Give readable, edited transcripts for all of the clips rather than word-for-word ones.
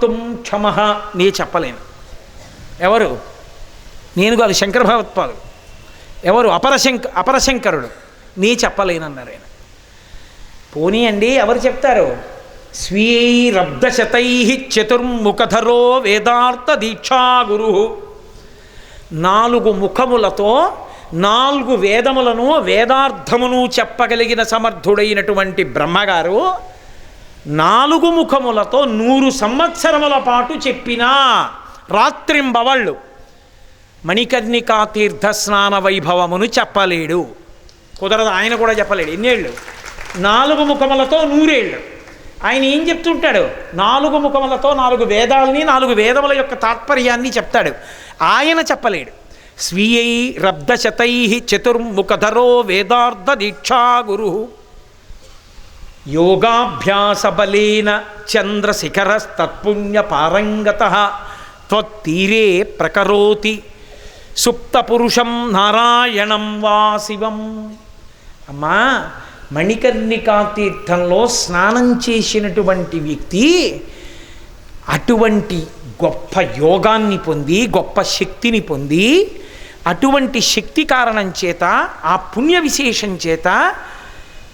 వక్తుం క్షమః నే చెప్పలేను. ఎవరు? నేను కాదు, శంకర భగవత్పాదులు. ఎవరు? అపరశంకరుడు. నీ చెప్పలేనన్నారు ఆయన. పోనీ అండి, ఎవరు చెప్తారు? స్వీయైరబ్ధశతై చతుర్ముఖధరో వేదార్థ దీక్షా గురు. 4 ముఖములతో 4 వేదములను వేదార్థమును చెప్పగలిగిన సమర్థుడైనటువంటి బ్రహ్మగారు 4 ముఖములతో 100 సంవత్సరముల పాటు చెప్పినా రాత్రింబవళ్ళు మణికర్ణికా తీర్థ స్నాన వైభవమును చెప్పలేడు. కుదరదు. ఆయన కూడా చెప్పలేడు. ఎన్నేళ్ళు? 4 ముఖములతో 100 ఏళ్ళు. ఆయన ఏం చెప్తుంటాడు? 4 ముఖములతో 4 వేదాలని 4 వేదముల యొక్క తాత్పర్యాన్ని చెప్తాడు. ఆయన చెప్పలేడు. స్వీయై రబ్ధశతై చతుర్ముఖధరో వేదార్థ దీక్షా గురు యోగాభ్యాస బలేన చంద్రశిఖరస్తత్పుణ్య పారంగతః త్వత్తీరే ప్రకరోతి సుప్తపురుషం నారాయణం వా శివం. అమ్మా, మణికర్ణికా తీర్థంలో స్నానం చేసినటువంటి వ్యక్తి అటువంటి గొప్ప యోగాన్ని పొంది, గొప్ప శక్తిని పొంది, అటువంటి శక్తి కారణం చేత, ఆ పుణ్య విశేషం చేత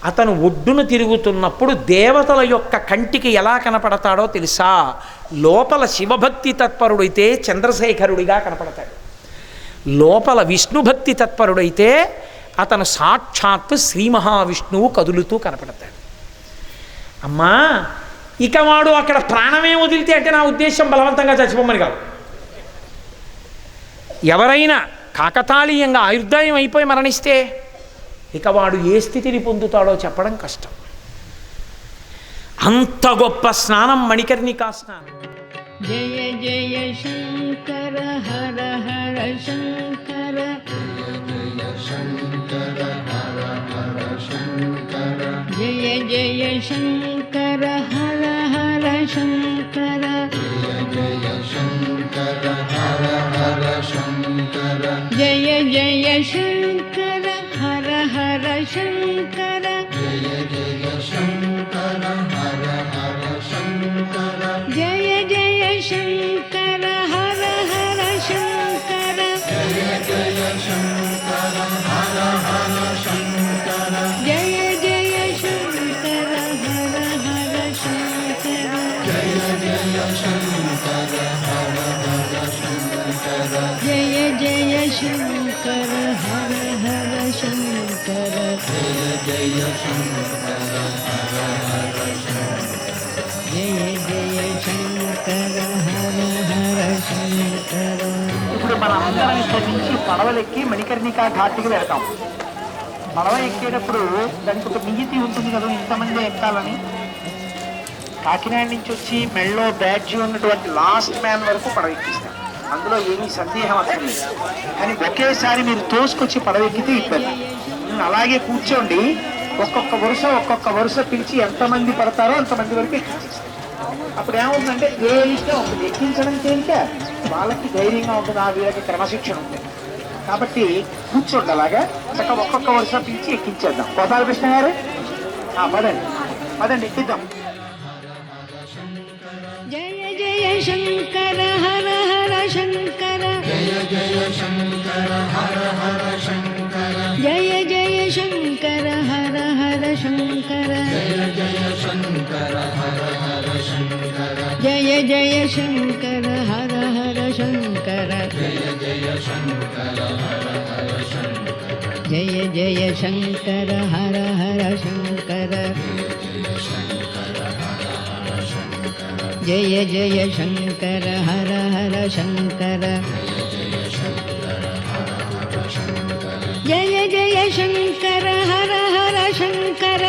అతను ఒడ్డున తిరుగుతున్నప్పుడు దేవతల యొక్క కంటికి ఎలా కనపడతాడో తెలుసా? లోపల శివభక్తి తత్పరుడైతే చంద్రశేఖరుడిగా కనపడతాడు. లోపల విష్ణుభక్తి తత్పరుడైతే అతను సాక్షాత్తు శ్రీ మహావిష్ణువు కదులుతూ కనపడతాడు. అమ్మా, ఇక వాడు అక్కడ ప్రాణమే వదిలితే అంటే నా ఉద్దేశం బలవంతంగా చచ్చిపోమని కాదు. ఎవరైనా కాకతాళీయంగా ఆయుర్దాయం అయిపోయి మరణిస్తే ఇక వాడు ఏ స్థితిని పొందుతాడో చెప్పడం కష్టం. అంత గొప్ప స్నానం మణికర్ణికా స్నానం. జయ జయ శంకర హర హర శంకర, జయ జయ శంకర హర హర శంకర, జయ జయ శంకర హర హర శంకర, జయ జయ శంకర హర హర శంకర, జయ జయ శంకర హర హర శంకర, జయ జయ శంకర హర హర శంకర, జయ జయ శంకర హర హర శంకర, జయ జయ శంకర హర హర శంకర, జయ జయ శంకర హర హర శంకర, జయ జయ శంకర హర హర శంకర. ఇప్పుడు మన అందరం ఇక్కడి నుంచి పడవలెక్కి మణికర్ణికా ఘాట్కి వెళ్తాం. పడవ ఎక్కేటప్పుడు దానికి ఒక నియతి ఉంటుంది కదా, ఇంతమంది ఎక్కాలని. కాకినాడ నుంచి వచ్చి మెళ్ళో బ్యాడ్జీ ఉన్నటువంటి లాస్ట్ మ్యాన్ వరకు పడవ ఎక్కిస్తాం. అందులో ఏమీ సందేహం అసలు లేదు. కానీ ఒకేసారి మీరు తోసుకొచ్చి పడవ ఎక్కితే ఇబ్బంది. అలాగే కూర్చోండి, ఒక్కొక్క వరుస పిలిచి ఎంతమంది పడతారో అంతమంది వరకు ఎక్కించేస్తారు. అప్పుడు ఏమవుతుందంటే తేలిగ్గా ఉంటుంది. ఎక్కించడం తేలిక, వాళ్ళకి ధైర్యంగా ఉంటుంది, ఆ వీళ్ళకి క్రమశిక్షణ ఉంటుంది. కాబట్టి కూర్చోండి అలాగా, చక్కగా ఒక్కొక్క వరుస పిలిచి ఎక్కించేద్దాం. కోతాల కృష్ణ గారు పదండి పదండి ఎక్కిద్దాం. జయ జయ శంకర హర హర శంకర, జయ జయ శంకర హర హర శంకర, జయ జయ శంకర హర హర శంకర, జయ జయ శంకర హర హర శంకర, జయ జయ శంకర హర హర శంకర, జయ జయ శంకర హర హర శంకర, జయ జయ శంకర హర హర శంకర, జయ జయ శంకర హర హర శంకర, జయ జయ శంకర హర హర శంకర,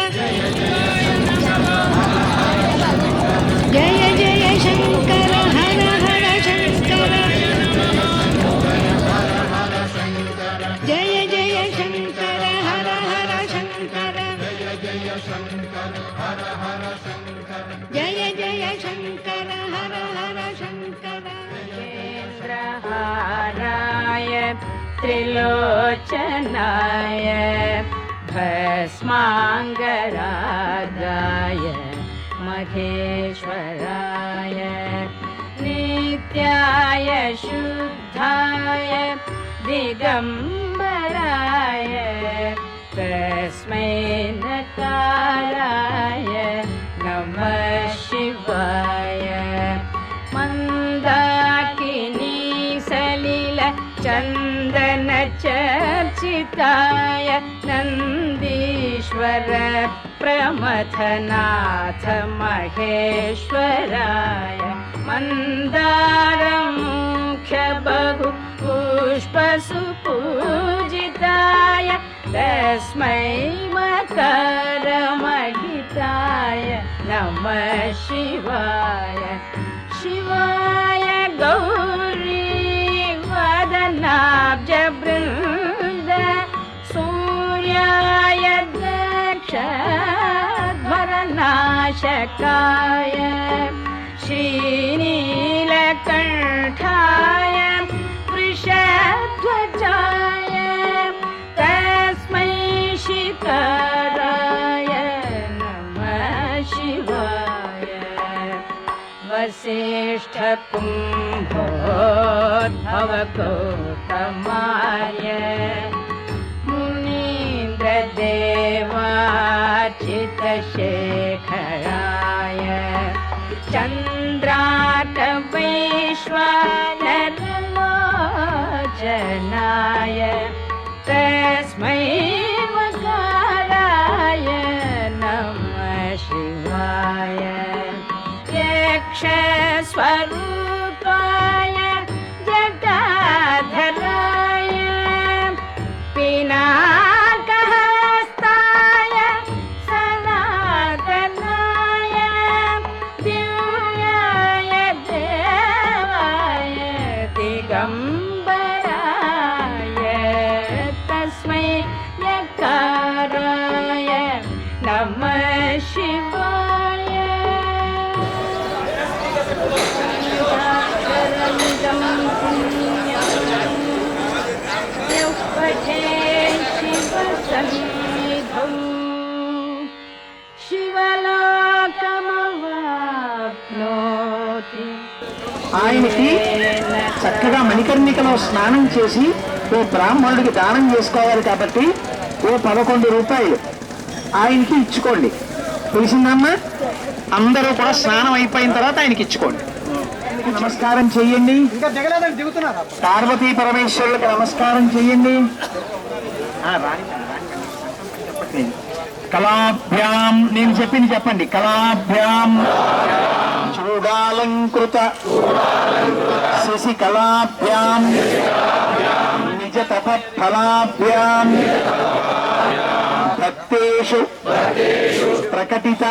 జయ జయ శంకర హర హర శంకర, జయ జయ శంకర హర హర శంకర, జయ జయ శంకర హర హర శంకర. చంద్రహారాయ త్రిలోచనాయ భస్మాంగరాగాయ మహేశ్వరాయ शुद्धाय दिगम्बराय तस्मै नकाराय नमः शिवाय मन्दाकिनी सलिल चन्दन चर्चिताय नन्दीश्वर प्रमथनाथ महेश्वराय मन्दारमुख्य बहु पुष्पसुपूजिताय तस्मै मकरमहिताय नमः शिवाय शिवाय गौरी वदनाब्जवृन्द सूर्याय दक्षध्वरनाशकाय श्रीनीलकण्ठाय वृषध्वजाय तस्मै शिखराय नमः शिवाय वसिष्ठकुम्भोद्भवगौतमाय मुनीन्द्रदेवार्चितशेखराय चन्द्राटवैश्वानरलोचनाय तस्मै मकाराय नमः शिवाय यक्षस्वरूपाय जटाधराय पिनाकहस्ताय सनातनाय दिव्याय देवाय दिगम्बराय तस्मै यकाराय नमः शिवाय ఆయనకి చక్కగా మణికర్ణికలో స్నానం చేసి ఓ బ్రాహ్మణుడికి దానం చేసుకోవాలి కాబట్టి ఓ 11 రూపాయలు ఆయనకి ఇచ్చుకోండి. తెలిసిందమ్మా? అందరూ కూడా స్నానం అయిపోయిన తర్వాత ఆయనకి ఇచ్చుకోండి. నమస్కారం చెయ్యండి. పార్వతీ పరమేశ్వరులకు నమస్కారం చెయ్యండి. కళాభ్యాం నేను చెప్పింది చెప్పండి. కళాభ్యాం చూడాలంకృత శశికళాభ్యాం నిజ తపఫలాభ్యాం భక్తేషు ప్రకటిత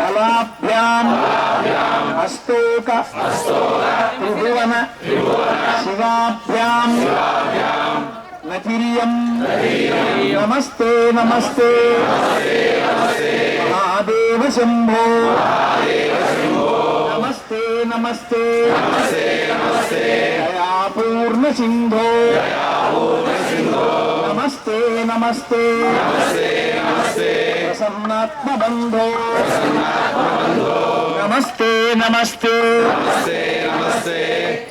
ఫలాభ్యాం అస్తోక త్రిభువన శివాభ్యాం నతిరియం నమస్తే నమస్తే మహాదేవ శంభో నమస్తే నమస్తే దయాపూర్ణ సింధో నమస్తే నమస్తే ప్రసన్నాత్మబంధో నమస్తే నమస్తే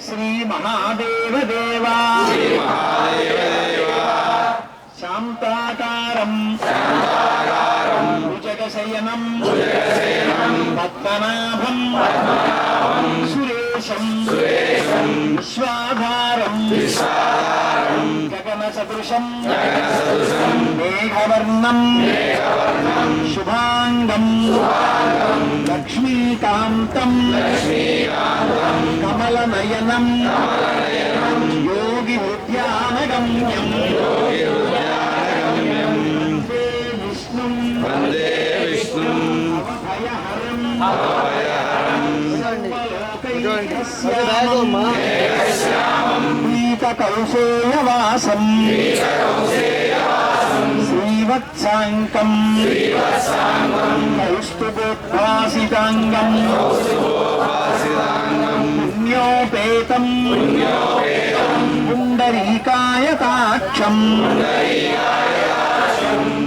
శ్రీ మహాదేవ దేవా శాంతాకారం భుజగశయనం పద్మనాభం సురేశం విశ్వాధారం గగన సదృశం మేఘవర్ణం శుభాంగం లక్ష్మీకాంతం కమలనయనం యోగి ఉద్యానగమ్యం వందే విష్ణుం అవభయహరం పీతకౌశేయవాసం శ్రీవత్సాంకం కౌస్తుభోద్భాసితాంగం పుణ్యోపేతం పుండరీకాయతాక్షం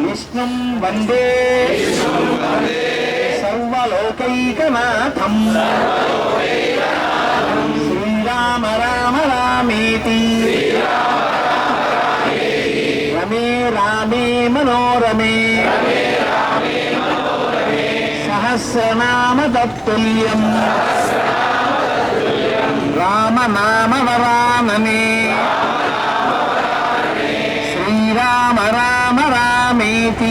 విష్ణుం వందే సర్వలోకైకనాథం శ్రీరామ తత్తుల్యం రామనామవరాననే శ్రీరామ రామ రామేతి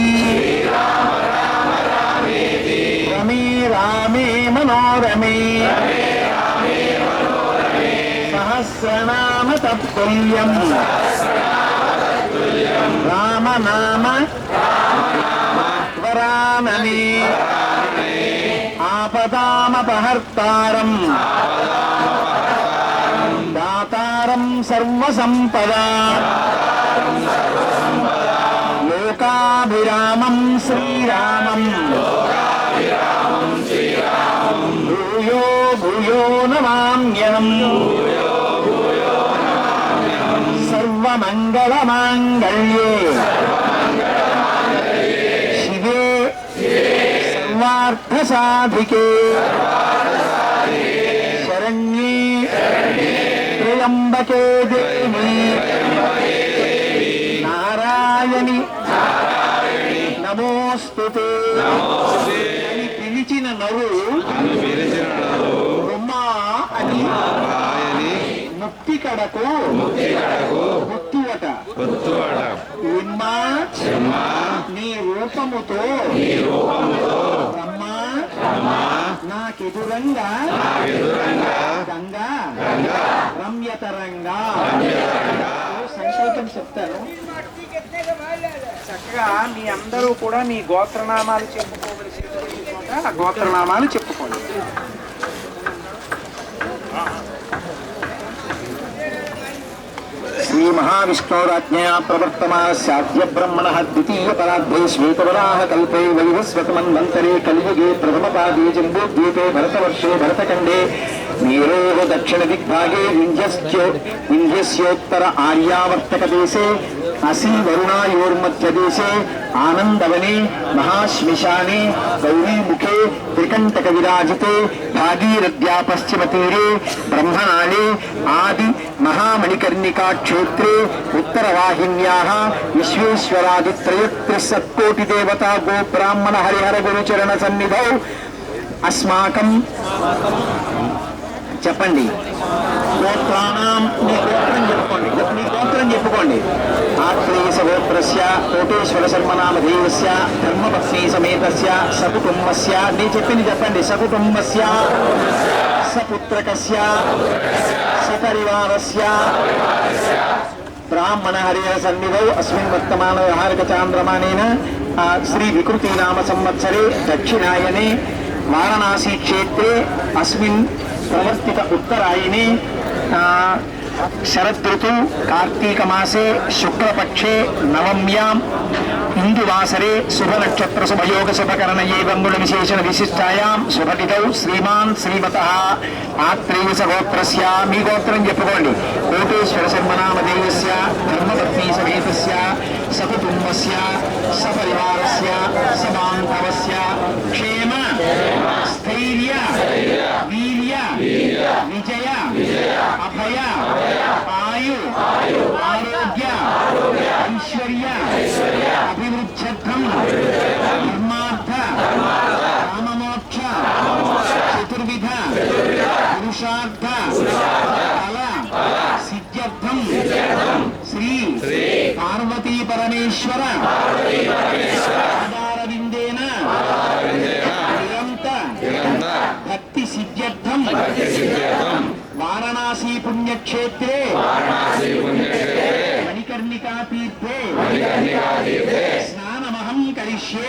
రమే రామే మనోరమే సహస్రనామ తత్తుల్యం రామనామ వరాననే ఆపదామపహర్తారం దాతారం సర్వసంపదా లోకాభిరామం శ్రీరామం భూయో భూయో నమామ్యహం సర్వమంగళమాంగళ్యే శివే సర్వార్థసాధికే శరణ్యే త్రయంబకే దేవి నారాయణి నమోస్తుతే అని పిలిచిన నరు ఉమా అని ముక్తి కడకు గుర్తువట ఉమ్మా నీ రూపముతో బ్రహ్మ నాకెదురంగా గంగా రమ్యతరంగా సంకల్పం చెప్తాను. చక్కగా మీ అందరూ కూడా మీ గోత్రనామాలు చెప్పుకోవలసిన చోట ఆ గోత్రనామాలు చెప్పుకోండి. శ్రీ మహావిష్ణురాజ్ఞయా ప్రవర్తమానస్యాద్య బ్రహ్మణః ద్వితీయ పరార్థే శ్వేతవరాహ కల్పే వైవస్వతమన్వంతరే కలియుగే ప్రథమపాదే జంబూద్వీపే భరతవర్షే భరతఖండే మేరోః దక్షిణ దిగ్భాగే వింధ్యస్యోత్తర ఆర్యావర్తక దేశే అసి వరుణాయోర్మధ్యదేశే ఆనందవనే మహాశ్మశానే గౌరీముఖే త్రికంటక విరాజితే భాగీరథ్యా పశ్చిమ తీరే బ్రహ్మనాళే ఆది మహామణికర్ణికా క్షేత్రే ఉత్తరవాహిన్యాః విశ్వేశ్వరాదిత్రయత్రిశత్కోటి దేవతా గో బ్రాహ్మణ హరిహర గురుచరణ సన్నిధౌ అస్మాకం చెప్పండి. గోత్రానాం మీ గోత్రం చెప్పుకోండి. మీ గోత్రం చెప్పుకోండి. ఆత్రేయ గోత్రస్య కోటేశ్వర శర్మనామధేయస్య ధర్మపత్ని సమేతస్య సకుటుంబస్య నీ చెప్పింది చెప్పండి. సకుటుంబస్య సపుత్రకస్య సపరివారస్య బ్రాహ్మణ హరిహర సన్నిధౌ అస్మిన్ వర్తమాన వ్యవహారిక చాంద్రమానేన శ్రీ వికృతి నామ సంవత్సరే దక్షిణాయనే వారణాసి క్షేత్రే అస్మిన్ ప్రవర్తిత ఉత్తరాయణే శరదృతు కార్తీక మాసే శుక్లపక్షే నవమ్యాం ఇందువాసరే శుభనక్షత్ర శుభయోగ శుభకరణయే బంగుళ విశేషణ విశిష్టాయాం శుభతిథౌ శ్రీమాన్ శ్రీమతః ఆత్రేయ గోత్రస్య మీ గోత్రం చెప్పుకోండి. కోటేశ్వర శర్మనామధేయస్య ధర్మపత్ని సమేతస్య సకుటుంబస్య సపరివారస్య సబాంధవస్య క్షేమ స్థైర్య వీర్య విజయ అభయ ఆయు ఆరోగ్య ఐశ్వర్య అభివృద్ధ్యర్థం ధర్మార్థ కామమోక్ష చతుర్విధ పురుషార్థ ఫల సిద్ధ్యర్థం శ్రీ పార్వతీ పరమేశ్వర ఆధారవిందేన నిరంత భక్తి సిద్ధ్యర్థం వారణాసి పుణ్యక్షేత్రే మణికర్ణికా తీర్థే స్నానమహం కరిష్యే.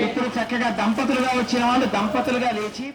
ఇప్పుడు చక్కగా దంపతులుగా వచ్చిన వాళ్ళు దంపతులుగా లేచి